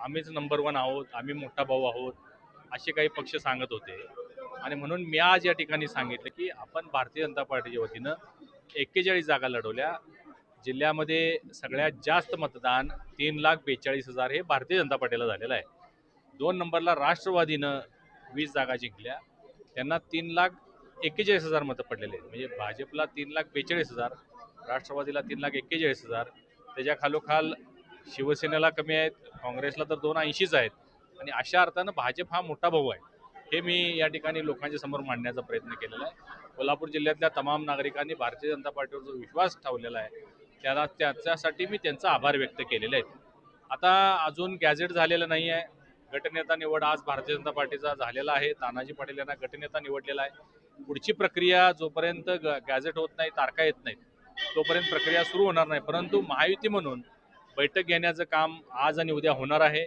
आम्हीच नंबर 1 आहोत, आम्ही मोठा भाऊ आहोत, असे काही पक्ष सांगत होते. आणि म्हणून मी आज या ठिकाणी सांगितलं की आपण भारतीय जनता पार्टीच्या वतीनं 41 जागा लढवल्या. जिल्ह्यामध्ये सगळ्यात जास्त मतदान 3,42,000 हे भारतीय जनता पार्टीला झालेलं आहे. 2 नंबरला राष्ट्रवादीनं 20 जागा जिंकल्या, त्यांना 3,41,000 मतं पडलेले आहेत. म्हणजे भाजपला 3,42,000, राष्ट्रवादीला 3,41,000, त्याच्या खालोखाल शिवसेनेला कमी आहेत, काँग्रेसला तर 280च आहेत. आणि अशा अर्थानं भाजप हा मोठा भाऊ आहे, हे मी या ठिकाणी लोकांच्या समोर मांडण्याचा प्रयत्न केलेला आहे. कोल्हापूर जिल्ह्यातल्या तमाम नागरिकांनी भारतीय जनता पार्टीवर जो विश्वास ठेवलेला आहे त्याच्यासाठी मी त्यांचा आभार व्यक्त केलेले आहेत. आता अजून गॅझेट झालेलं नाही आहे. गटनेता निवड आज भारतीय जनता पार्टीचा झालेला आहे. तानाजी पाटील यांना गटनेता निवडलेला आहे. पुढची प्रक्रिया जोपर्यंत गॅझेट होत नाही, तारखा येत नाहीत, तोपर्यंत प्रक्रिया सुरू होणार नाही. परंतु महायुती म्हणून बैठक घेण्याचं काम आज आणि उद्या होणार आहे.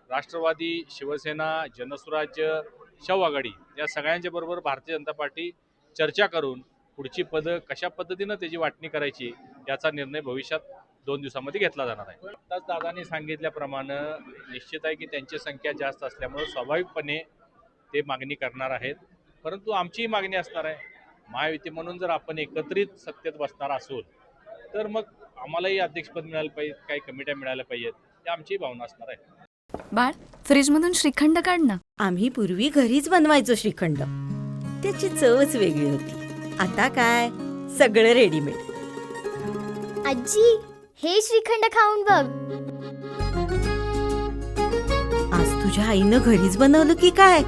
राष्ट्रवादी, शिवसेना, जनसुराज्य, शव आघाडी या सगळ्यांच्या बरोबर भारतीय जनता पार्टी चर्चा करून पुढची पदं कशा पद्धतीनं त्याची वाटणी करायची याचा निर्णय भविष्यात 2 दिवसामध्ये घेतला जाणार आहे. आताच दादांनी सांगितल्याप्रमाणे निश्चित आहे की त्यांची संख्या जास्त असल्यामुळे स्वाभाविकपणे ते मागणी करणार आहेत. परंतु आमचीही मागणी असणार आहे. महायुती म्हणून जर आपण एकत्रित सत्तेत बसणार असोल तर मग आम्हालाही अध्यक्षपद मिळालं पाहिजे, काही कमिट्या मिळाल्या पाहिजेत, ही आमची भावना असणार आहे. बाळ, फ्रीजमधून श्रीखंड काढ ना. आम्ही पूर्वी घरीच बनवायचो श्रीखंड, त्याची चवच वेगळी होती. आता काय सगळं रेडीमेड. आजी, हे श्रीखंड खाऊन बघ. आज तुझ्या आईनं घरीच बनवलं की काय?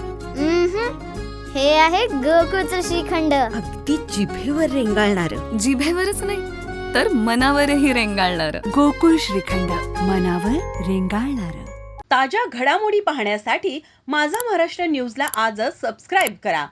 हे आहे गोकुळचं श्रीखंड. अगदी जिभेवर रेंगाळणार. जिभेवरच नाही तर मनावरही रेंगाळणार. गोकुळ श्रीखंड, मनावर रेंगाळणार. ताज्या घडामोडी पाहण्यासाठी माझा महाराष्ट्र न्यूजला आजच सबस्क्राईब करा.